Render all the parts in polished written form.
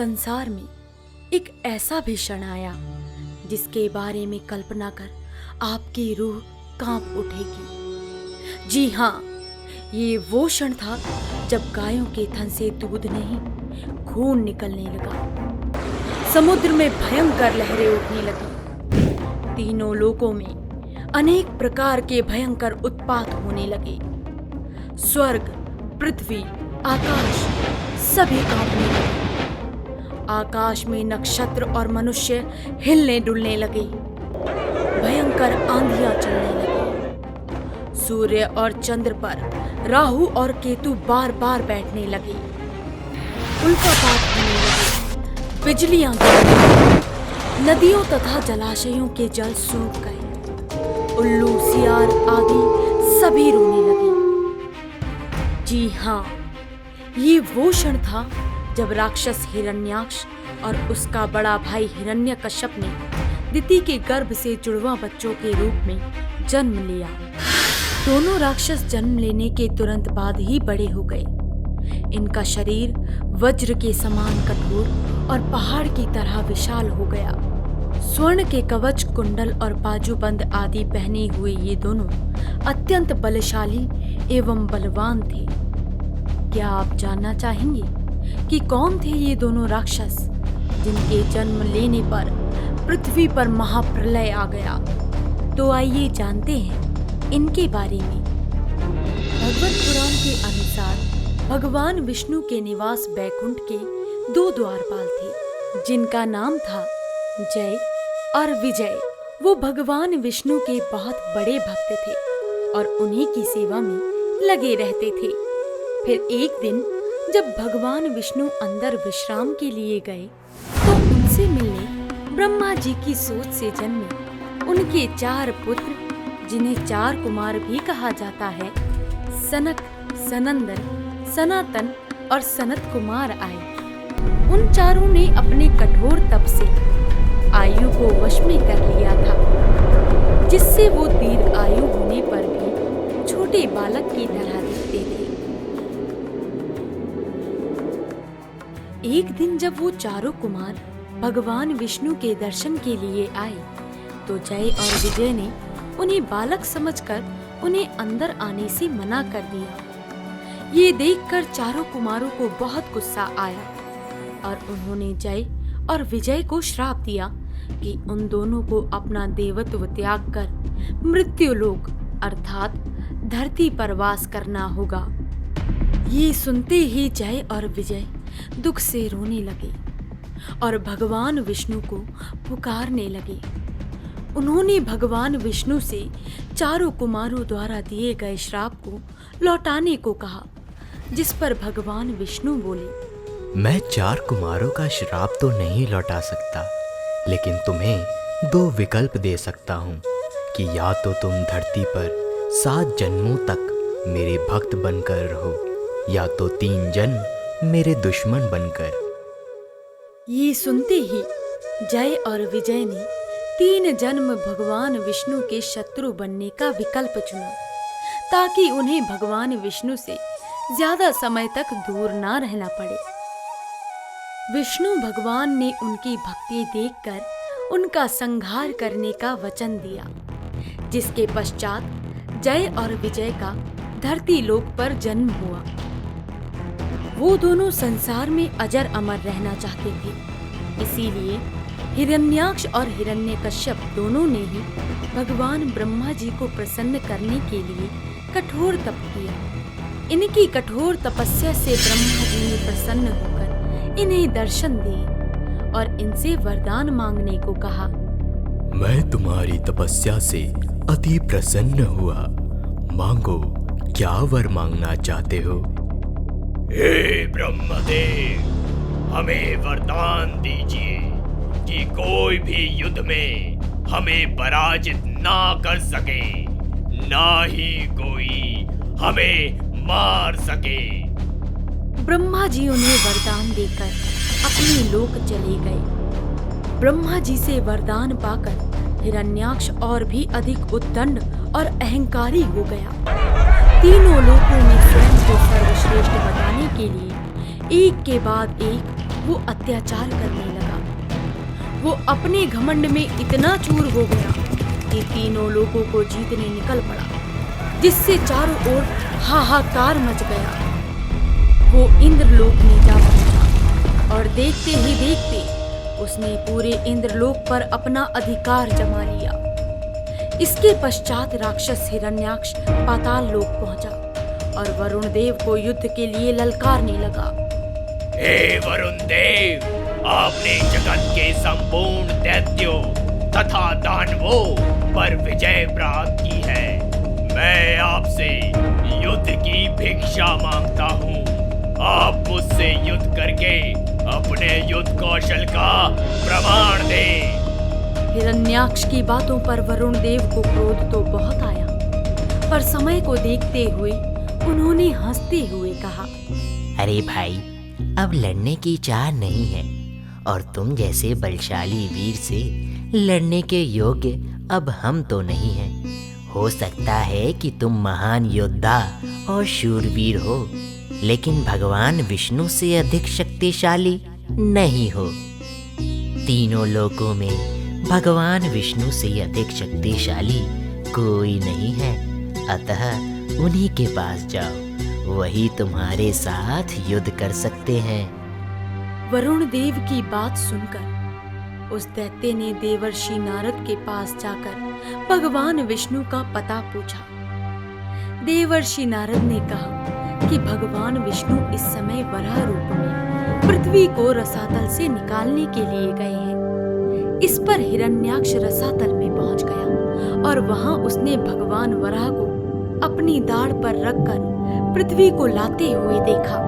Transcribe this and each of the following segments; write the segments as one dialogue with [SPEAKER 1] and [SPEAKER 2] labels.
[SPEAKER 1] संसार में एक ऐसा भी क्षण आया जिसके बारे में कल्पना कर आपकी रूह कांप उठेगी। जी हाँ, ये वो क्षण था जब गायों के थन से दूध नहीं खून निकलने लगा। समुद्र में भयंकर लहरें उठने लगी। तीनों लोकों में अनेक प्रकार के भयंकर उत्पात होने लगे। स्वर्ग, पृथ्वी, आकाश सभी कांपने लगे। आकाश में नक्षत्र और मनुष्य हिलने डुलने लगे। भयंकर आंधियां चलने लगी। सूर्य और चंद्र पर राहु और केतु बार बार बैठने लगे। उल्कापात होने लगे। बिजलियां गिरने, नदियों तथा जलाशयों के जल सूख गए। उल्लू, सियार आदि सभी रोने लगे। जी हाँ, ये वो क्षण था जब राक्षस हिरण्याक्ष और उसका बड़ा भाई हिरण्यकश्यप ने दिति के गर्भ से जुड़वा बच्चों के रूप में जन्म लिया। दोनों राक्षस जन्म लेने के तुरंत बाद ही बड़े हो गए। इनका शरीर वज्र के समान कठोर और पहाड़ की तरह विशाल हो गया। स्वर्ण के कवच, कुंडल और बाजूबंद आदि पहने हुए ये दोनों अत्यंत बलशाली एवं बलवान थे। क्या आप जानना चाहेंगे कि कौन थे ये दोनों राक्षस जिनके जन्म लेने पर पृथ्वी पर महाप्रलय आ गया? तो आइए जानते हैं इनके बारे में। भगवत पुराण के अनुसार भगवान विष्णु के निवास बैकुंठ के दो द्वारपाल थे, जिनका नाम था जय और विजय। वो भगवान विष्णु के बहुत बड़े भक्त थे और उन्हीं की सेवा में लगे रहते थे। फिर एक दिन जब भगवान विष्णु अंदर विश्राम के लिए गए तो उनसे मिलने ब्रह्मा जी की सोच से जन्मे उनके 4 पुत्र, जिन्हें 4 कुमार भी कहा जाता है, सनक, सनंदन, सनातन और सनत कुमार आए। उन चारों ने अपने कठोर तप से आयु को वश में कर लिया था, जिससे वो दीर्घ आयु होने पर भी छोटे बालक की तरह दिखते थे। एक दिन जब वो चारों कुमार भगवान विष्णु के दर्शन के लिए आए तो जय और विजय ने उन्हें बालक समझकर उन्हें अंदर आने से मना कर दिया। ये देखकर चारों कुमारों को बहुत गुस्सा आया और उन्होंने जय और विजय को श्राप दिया कि उन दोनों को अपना देवत्व त्याग कर मृत्युलोक अर्थात धरती पर वास करना होगा। ये सुनते ही जय और विजय दुख से रोने लगे और भगवान विष्णु को पुकारने लगे। उन्होंने भगवान विष्णु से चारों कुमारों द्वारा दिए गए श्राप को लौटाने को कहा, जिस पर भगवान विष्णु बोले,
[SPEAKER 2] मैं 4 कुमारों का श्राप तो नहीं लौटा सकता, लेकिन तुम्हें 2 विकल्प दे सकता हूँ कि या तो तुम धरती पर 7 जन्मों तक मेरे भक्त बनकर रहो या तो 3 जन्म मेरे दुश्मन बनकर।
[SPEAKER 1] ये सुनते ही जय और विजय ने 3 जन्म भगवान विष्णु के शत्रु बनने का विकल्प चुना, ताकि उन्हें भगवान विष्णु से ज्यादा समय तक दूर ना रहना पड़े। विष्णु भगवान ने उनकी भक्ति देखकर उनका संहार करने का वचन दिया, जिसके पश्चात जय और विजय का धरती लोक पर जन्म हुआ। वो दोनों संसार में अजर अमर रहना चाहते थे, इसीलिए हिरण्याक्ष और हिरण्यकश्यप दोनों ने ही भगवान ब्रह्मा जी को प्रसन्न करने के लिए कठोर तप किया। इनकी कठोर तपस्या से ब्रह्मा जी ने प्रसन्न होकर इन्हें दर्शन दिए और इनसे वरदान मांगने को कहा।
[SPEAKER 2] मैं तुम्हारी तपस्या से अति प्रसन्न हुआ, मांगो, क्या वर मांगना चाहते हो?
[SPEAKER 3] हे ब्रह्मदेव, हमें वरदान दीजिए कि कोई भी युद्ध में हमें पराजित ना कर सके, ना ही कोई हमें मार सके।
[SPEAKER 1] ब्रह्मा जी उन्हें वरदान देकर अपने लोक चले गए। ब्रह्मा जी से वरदान पाकर हिरण्याक्ष और भी अधिक उद्दंड और अहंकारी हो गया। तीनों लोकों में स्वयं को सर्वश्रेष्ठ बताने के लिए एक के बाद एक वो अत्याचार करने लगा। वो अपने घमंड में इतना चूर हो गया कि तीनों लोगों को जीतने निकल पड़ा, जिससे चारों ओर हाहाकार मच गया। वो इंद्रलोक में जा पहुंचा और देखते ही देखते उसने पूरे इंद्रलोक पर अपना अधिकार जमा लिया। इसके पश्चात राक्षस हिरण्याक्ष पाताल लोक पहुंचा और वरुण देव को युद्ध के लिए ललकारने लगा।
[SPEAKER 3] हे वरुण देव, आपने जगत के संपूर्ण दैत्यों तथा दानवों पर विजय प्राप्त की है। मैं आपसे युद्ध की भिक्षा मांगता हूँ। आप मुझसे युद्ध करके अपने युद्ध कौशल का प्रमाण दें।
[SPEAKER 1] हिरण्याक्ष की बातों पर वरुण देव को क्रोध तो बहुत आया, पर समय को देखते हुए उन्होंने हंसते हुए कहा,
[SPEAKER 4] अरे भाई, अब लड़ने की चाह नहीं है और तुम जैसे बलशाली वीर से लड़ने के योग्य अब हम तो नहीं हैं। हो सकता है कि तुम महान योद्धा और शूरवीर हो, लेकिन भगवान विष्णु से अधिक शक्तिशाली नहीं हो। तीनों लोकों में भगवान विष्णु से अधिक शक्तिशाली कोई नहीं है, अतः उन्हीं के पास जाओ, वही तुम्हारे साथ युद्ध कर सकते हैं।
[SPEAKER 1] वरुण देव की बात सुनकर उस दैत्य ने देवर्षि नारद के पास जाकर भगवान विष्णु का पता पूछा। देवर्षि नारद ने कहा कि भगवान विष्णु इस समय वराह रूप में पृथ्वी को रसातल से निकालने के लिए गए हैं। इस पर हिरण्याक्ष रसातल में पहुंच गया और वहां उसने भगवान वराह को अपनी दाढ़ पर रखकर पृथ्वी को लाते हुए देखा।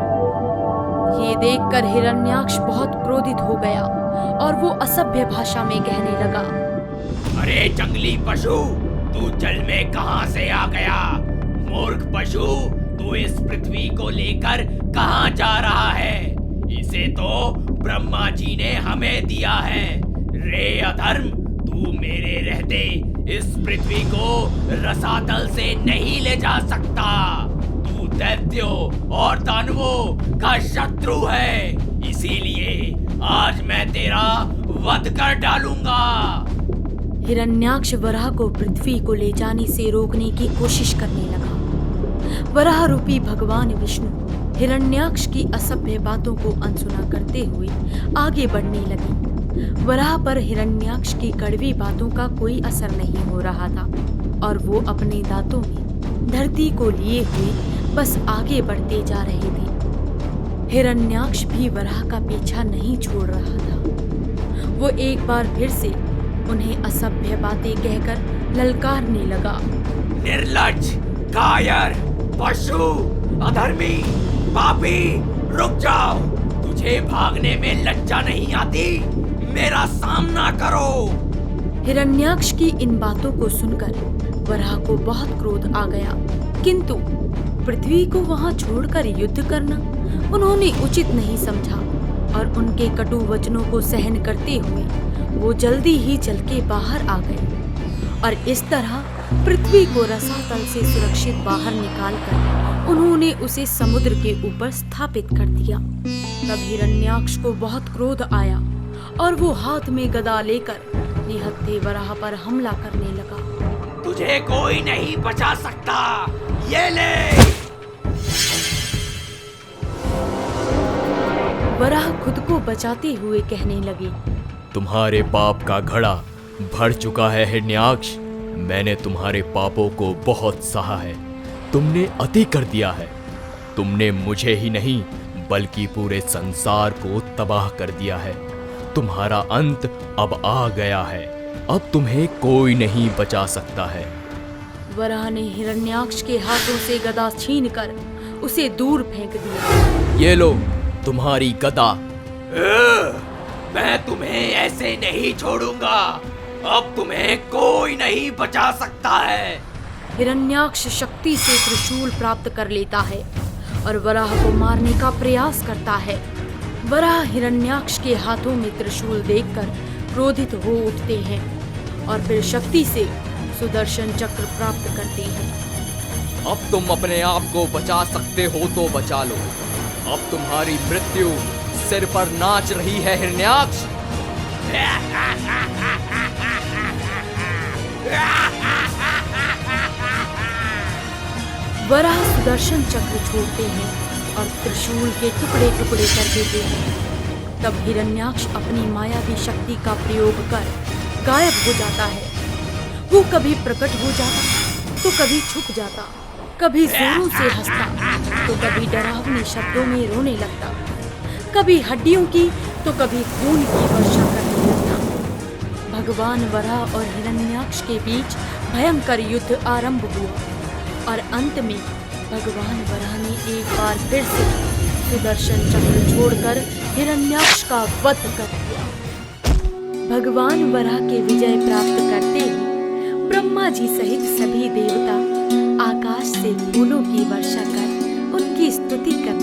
[SPEAKER 1] ये देखकर हिरण्याक्ष बहुत क्रोधित हो गया और वो असभ्य भाषा में कहने लगा,
[SPEAKER 3] अरे जंगली पशु, तू जल में कहां से आ गया? मूर्ख पशु, तू इस पृथ्वी को लेकर कहां जा रहा है? इसे तो ब्रह्मा जी ने हमें दिया है। रे अधर्म, तू मेरे रहते इस पृथ्वी को रसातल से नहीं ले जा सकता। तू दैत्यों और दानवों का शत्रु है, इसीलिए आज मैं तेरा वध कर डालूंगा।
[SPEAKER 1] हिरण्याक्ष वराह को पृथ्वी को ले जाने से रोकने की कोशिश करने लगा। वराह रूपी भगवान विष्णु हिरण्याक्ष की असभ्य बातों को अनसुना करते हुए आगे बढ़ने लगे। वराह पर हिरण्याक्ष की कड़वी बातों का कोई असर नहीं हो रहा था और वो अपने दांतों में धरती को लिए हुए बस आगे बढ़ते जा रहे थे। हिरण्याक्ष भी वराह का पीछा नहीं छोड़ रहा था। वो एक बार फिर से उन्हें असभ्य बातें कहकर ललकारने लगा।
[SPEAKER 3] निर्लज्ज, कायर, पशु, अधर्मी, पापी, रुक जाओ। तुझे भागने में लज्जा नहीं आती? मेरा सामना करो।
[SPEAKER 1] हिरण्याक्ष की इन बातों को सुनकर वराह को बहुत क्रोध आ गया, किंतु पृथ्वी को वहां छोड़कर युद्ध करना उन्होंने उचित नहीं समझा और उनके कटु वचनों को सहन करते हुए वो जल्दी ही चल के बाहर आ गए और इस तरह पृथ्वी को रसातल से सुरक्षित बाहर निकालकर उन्होंने उसे समुद्र के ऊपर स्थापित कर दिया। तब हिरण्याक्ष को बहुत क्रोध आया और वो हाथ में गदा लेकर निहत्थे वराह पर हमला करने लगा।
[SPEAKER 3] तुझे कोई नहीं बचा सकता, ये ले।
[SPEAKER 1] वराह खुद को बचाते हुए कहने लगे,
[SPEAKER 5] तुम्हारे पाप का घड़ा भर चुका है हिरण्याक्ष। मैंने तुम्हारे पापों को बहुत सहा है। तुमने अति कर दिया है। तुमने मुझे ही नहीं बल्कि पूरे संसार को तबाह कर दिया है। तुम्हारा अंत अब आ गया है। अब तुम्हें कोई नहीं बचा सकता है।
[SPEAKER 1] वराह ने हिरण्याक्ष के हाथों से गदा छीनकर उसे दूर फेंक दिया।
[SPEAKER 5] ये लो तुम्हारी गदा।
[SPEAKER 3] मैं तुम्हें ऐसे नहीं छोड़ूंगा। अब तुम्हें कोई नहीं बचा सकता है।
[SPEAKER 1] हिरण्याक्ष शक्ति से त्रिशूल प्राप्त कर लेता है और वराह को मारने का प्रयास करता है। वराह हिरण्याक्ष के हाथों में त्रिशूल देखकर क्रोधित हो उठते हैं और फिर शक्ति से सुदर्शन चक्र प्राप्त करते हैं।
[SPEAKER 5] अब तुम अपने आप को बचा सकते हो तो बचा लो। अब तुम्हारी मृत्यु सिर पर नाच रही है हिरण्याक्ष।
[SPEAKER 1] वराह सुदर्शन चक्र छोड़ते हैं और त्रिशूल के टुकड़े टुकड़े कर देते हैं। तब हिरण्याक्ष अपनी मायावी शक्ति का प्रयोग कर गायब हो जाता है। वो कभी प्रकट हो जाता तो कभी छुप जाता, कभी जोरों से हंसता तो कभी डरावने शब्दों में रोने लगता, कभी हड्डियों की तो कभी खून की वर्षा करने लगता। भगवान वराह और हिरण्याक्ष के बीच भयंकर युद्ध आरंभ हुआ और अंत में भगवान वराह ने एक बार फिर से सुदर्शन चक्र छोड़कर हिरण्याक्ष का वध कर दिया। भगवान वराह के विजय प्राप्त करते ही ब्रह्मा जी सहित सभी देवता आकाश से फूलों की वर्षा कर उनकी स्तुति कर